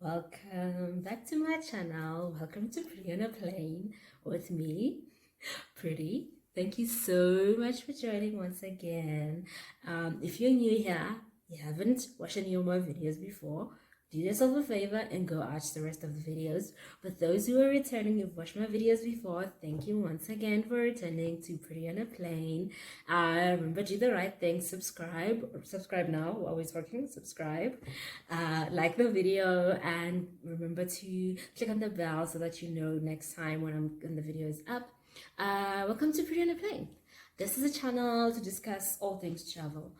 Welcome back to my channel. Welcome to Pretty on a Plane with me, Pretty. Thank you so much for joining once again. If you're new here, you haven't watched any of my videos before, do yourself a favor and go watch the rest of the videos. But those who are returning, you've watched my videos before, thank you once again for returning to Pretty on a Plane. Remember, do the right thing, subscribe now while we're talking, subscribe, like the video, and remember to click on the bell so that you know next time when the video is up. Welcome to Pretty on a Plane. This is a channel to discuss all things travel.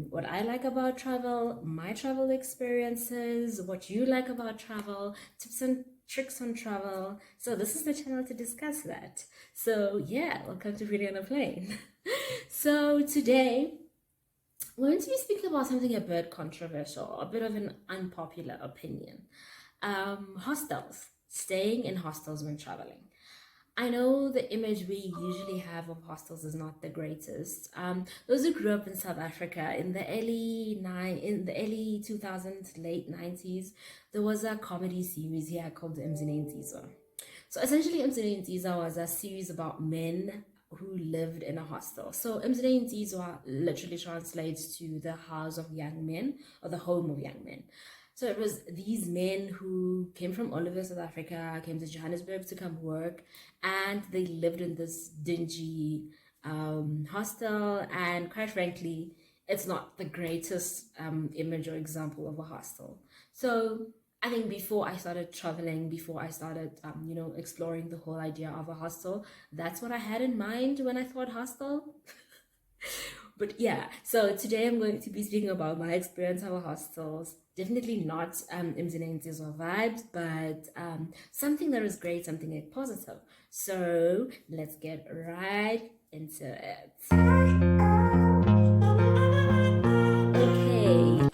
What I like about travel, my travel experiences, what you like about travel, tips and tricks on travel. So this is the channel to discuss that. So yeah, welcome to Pretty on a Plane. So today, we're going to be speaking about something a bit controversial, a bit of an unpopular opinion. Hostels, staying in hostels when traveling. I know the image we usually have of hostels is not the greatest. Those who grew up in South Africa in the early 2000s, late 90s, there was a comedy series here called Interntion. So essentially, Interntion was a series about men who lived in a hostel. So Interntion literally translates to the house of young men or the home of young men. So it was these men who came from all over South Africa, came to Johannesburg to come work, and they lived in this dingy hostel. And quite frankly, it's not the greatest image or example of a hostel. So I think before I started traveling, before I started, exploring the whole idea of a hostel, that's what I had in mind when I thought hostel. But yeah, so today I'm going to be speaking about my experience of hostels. Definitely not Mzinenzi's or vibes, but something that was great, something positive. So let's get right into it. Okay,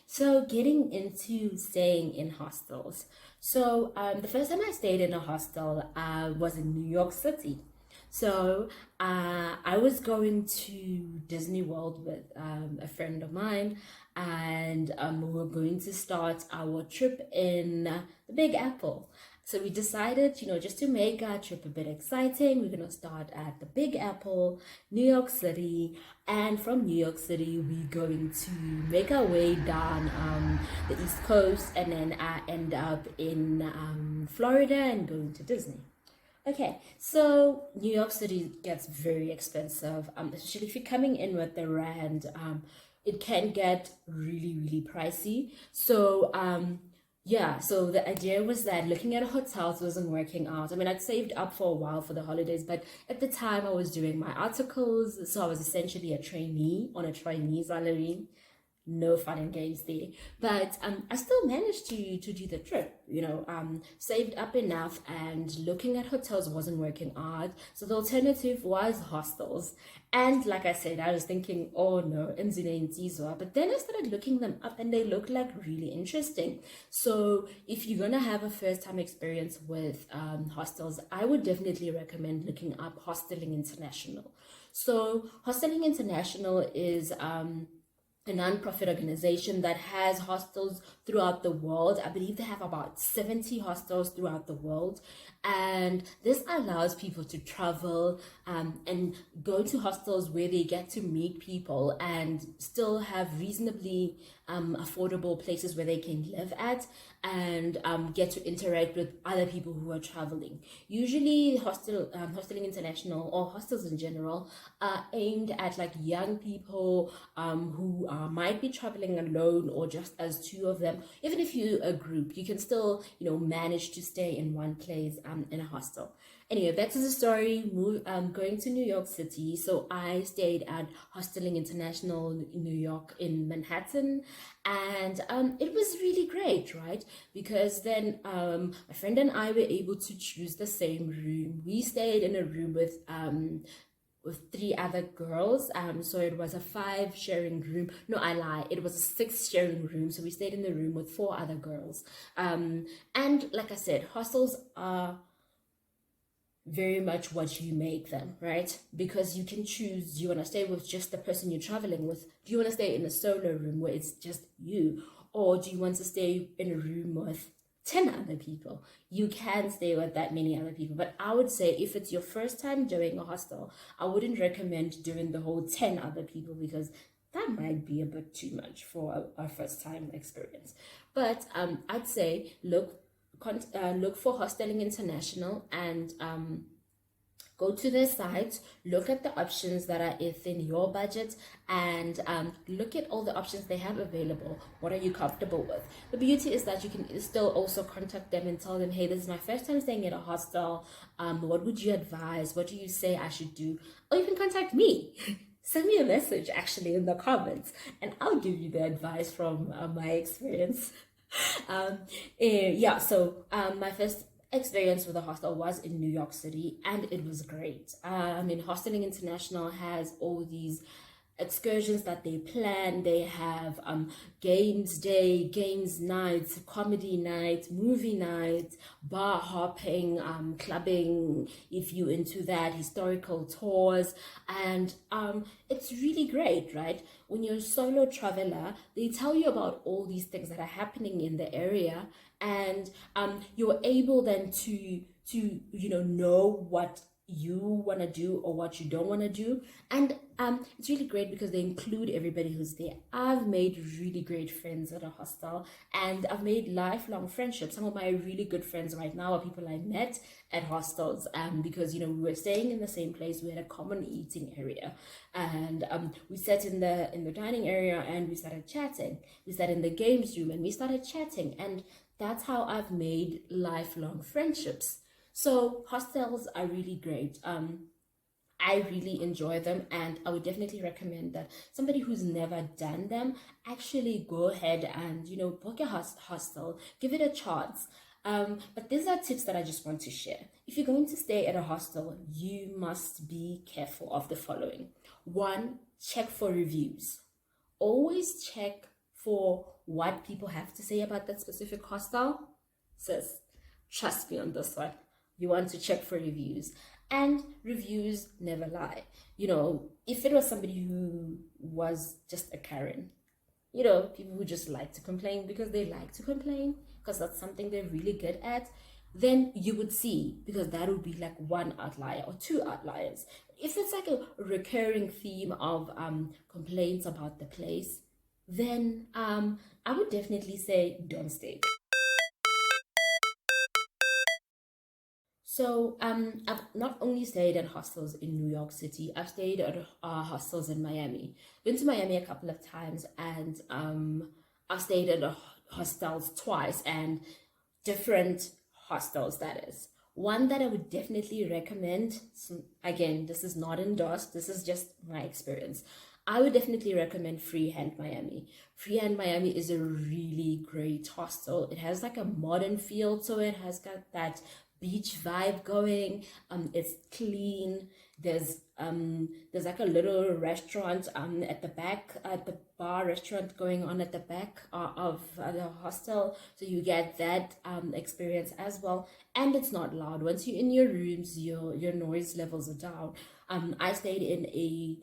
so getting into staying in hostels. So the first time I stayed in a hostel was in New York City. So I was going to Disney World with a friend of mine, and we were going to start our trip in the Big Apple. So we decided, just to make our trip a bit exciting, we're going to start at the Big Apple, New York City, and from New York City, we're going to make our way down the East Coast and then end up in Florida and going to Disney. Okay, so New York City gets very expensive, especially if you're coming in with the rand. It can get really, really pricey. So, yeah, so the idea was that looking at hotels wasn't working out. I mean, I'd saved up for a while for the holidays, but at the time I was doing my articles, so I was essentially a trainee on a trainee salary. No fun and games there, but I still managed to do the trip, saved up enough, and looking at hotels wasn't working out, so the alternative was hostels. And like I said, I was thinking, oh no, Mzine and Zizwa, but then I started looking them up and they look like really interesting. So if you're gonna have a first-time experience with hostels, I would definitely recommend looking up Hostelling International. So Hostelling International is a non-profit organization that has hostels throughout the world. I believe they have about 70 hostels throughout the world, and this allows people to travel and go to hostels where they get to meet people and still have reasonably affordable places where they can live at and get to interact with other people who are traveling. Usually Hostelling International or hostels in general are aimed at like young people who might be traveling alone or just as two of them. Even if you're a group, you can still manage to stay in one place in a hostel. Anyway, back to the story. Going to New York City. So I stayed at Hostelling International in New York in Manhattan, and it was really great, right? Because then my friend and I were able to choose the same room. We stayed in a room with three other girls. So it was a 5 sharing room. No, I lie. It was a 6 sharing room. So we stayed in the room with 4 other girls. And like I said, hostels are very much what you make them, right? Because you can choose, do you want to stay with just the person you're traveling with? Do you want to stay in a solo room where it's just you? Or do you want to stay in a room with 10 other people? You can stay with that many other people. But I would say if it's your first time doing a hostel, I wouldn't recommend doing the whole 10 other people, because that might be a bit too much for a first time experience. But I'd say look for Hostelling International, and go to their site, look at the options that are within your budget, and look at all the options they have available. What are you comfortable with? The beauty is that you can still also contact them and tell them, hey, this is my first time staying at a hostel. What would you advise? What do you say I should do? Or you can contact me. Send me a message actually in the comments, and I'll give you the advice from my experience. My first experience with a hostel was in New York City, and it was great. Hostelling International has all these excursions that they plan. They have games day, games nights, comedy night, movie night, bar hopping, clubbing, if you into that, historical tours, and it's really great, right? When you're a solo traveler, they tell you about all these things that are happening in the area, and you're able then to know what you want to do or what you don't want to do. And it's really great because they include everybody who's there. I've made really great friends at a hostel, and I've made lifelong friendships. Some of my really good friends right now are people I met at hostels, because we were staying in the same place. We had a common eating area, and we sat in the dining area and we started chatting. We sat in the games room and we started chatting, and that's how I've made lifelong friendships. So hostels are really great. I really enjoy them, and I would definitely recommend that somebody who's never done them actually go ahead and book a hostel, give it a chance. But these are tips that I just want to share. If you're going to stay at a hostel, you must be careful of the following. 1, check for reviews. Always check for what people have to say about that specific hostel. Sis, trust me on this one. You want to check for reviews, and reviews never lie. If it was somebody who was just a Karen, people who just like to complain because they like to complain, because that's something they're really good at, then you would see, because that would be like 1 outlier or 2 outliers. If it's like a recurring theme of complaints about the place, then I would definitely say don't stay. So I've not only stayed at hostels in New York City, I've stayed at hostels in Miami. Been to Miami a couple of times, and I've stayed at hostels twice, and different hostels, that is. One that I would definitely recommend, so again, this is not endorsed, this is just my experience. I would definitely recommend Freehand Miami. Freehand Miami is a really great hostel. It has like a modern feel to it, has got that beach vibe going. It's clean. There's like a little restaurant at the back, at the bar restaurant going on at the back of the hostel, so you get that experience as well. And it's not loud. Once you're in your rooms, your noise levels are down. I stayed in a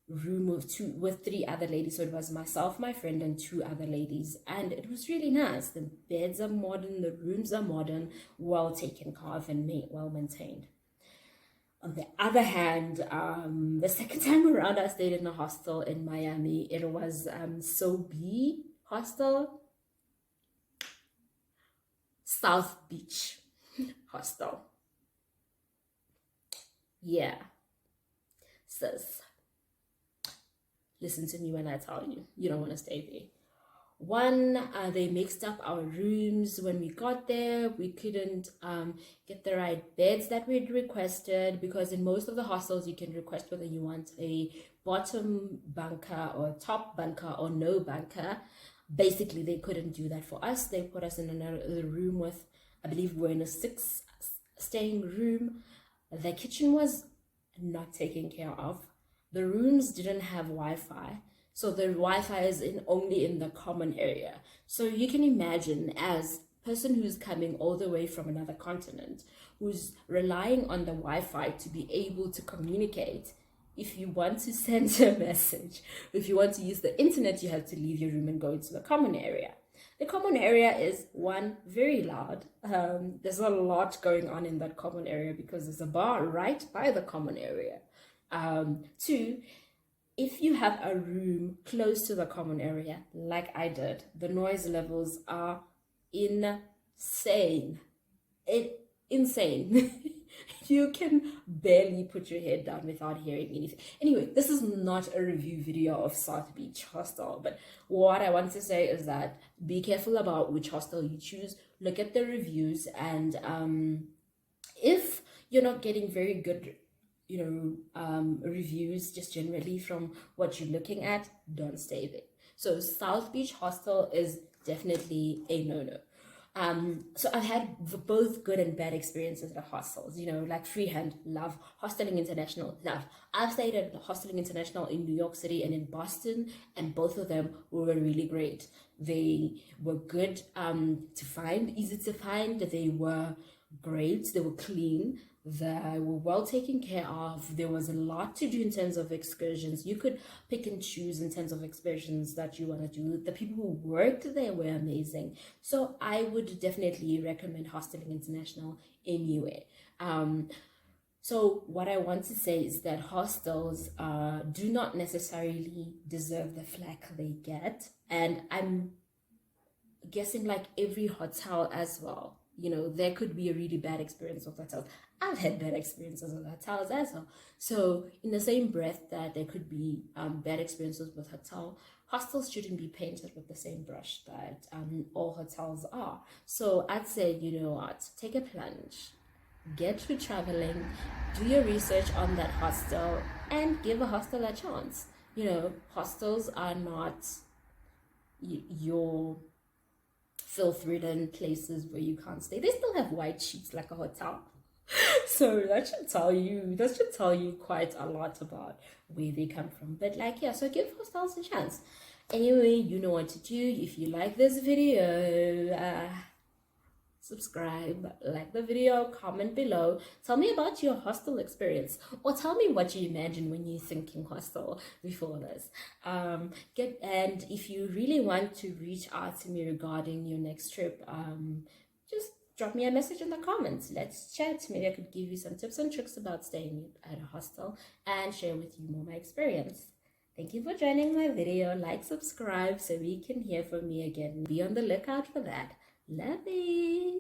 room with 3 other ladies, so it was myself, my friend, and 2 other ladies, and it was really nice. The beds are modern, the rooms are modern, well taken care of and well maintained. On the other hand, the second time around I stayed in a hostel in Miami. It was Sobe Hostel, South Beach Hostel. Yeah, sis, listen to me when I tell you, you don't want to stay there. 1, they mixed up our rooms. When we got there, we couldn't get the right beds that we'd requested, because in most of the hostels you can request whether you want a bottom bunker or top bunker or no bunker. Basically, they couldn't do that for us. They put us in another room with, I believe we're in a 6 staying room. The kitchen was not taken care of. The rooms didn't have Wi-Fi, so the Wi-Fi is only in the common area. So you can imagine, as a person who's coming all the way from another continent, who's relying on the Wi-Fi to be able to communicate. If you want to send a message, if you want to use the internet, you have to leave your room and go into the common area. The common area is one, very loud. There's a lot going on in that common area because there's a bar right by the common area. Two, if you have a room close to the common area, like I did, the noise levels are insane. Insane. You can barely put your head down without hearing anything. Anyway, this is not a review video of South Beach Hostel, but what I want to say is that be careful about which hostel you choose. Look at the reviews, and if you're not getting very good reviews just generally from what you're looking at, don't stay there. So South Beach Hostel is definitely a no-no. So I've had both good and bad experiences at hostels, like Freehand, love. Hostelling International, love. I've stayed at Hostelling International in New York City and in Boston, and both of them were really great. They were good to find, easy to find. They were great. They were clean. They were well taken care of. There was a lot to do in terms of excursions. You could pick and choose in terms of excursions that you want to do. The people who worked there were amazing. So I would definitely recommend Hostelling International anywhere. So what I want to say is that hostels do not necessarily deserve the flack they get. And I'm guessing like every hotel as well. There could be a really bad experience with hotels. I've had bad experiences with hotels as well. So in the same breath that there could be bad experiences with hostels shouldn't be painted with the same brush that all hotels are. So I'd say, you know what, take a plunge, get to traveling, do your research on that hostel, and give a hostel a chance. Hostels are not your filth-ridden places where you can't stay. They still have white sheets like a hotel. So that should tell you quite a lot about where they come from. But so give hostels a chance. Anyway, you know what to do. If you like this video, subscribe, like the video, comment below, tell me about your hostel experience, or tell me what you imagine when you're thinking hostel before this. And if you really want to reach out to me regarding your next trip, just drop me a message in the comments. Let's chat. Maybe I could give you some tips and tricks about staying at a hostel and share with you more my experience. Thank you for joining my video. Like, subscribe so we can hear from me again. Be on the lookout for that. Love you.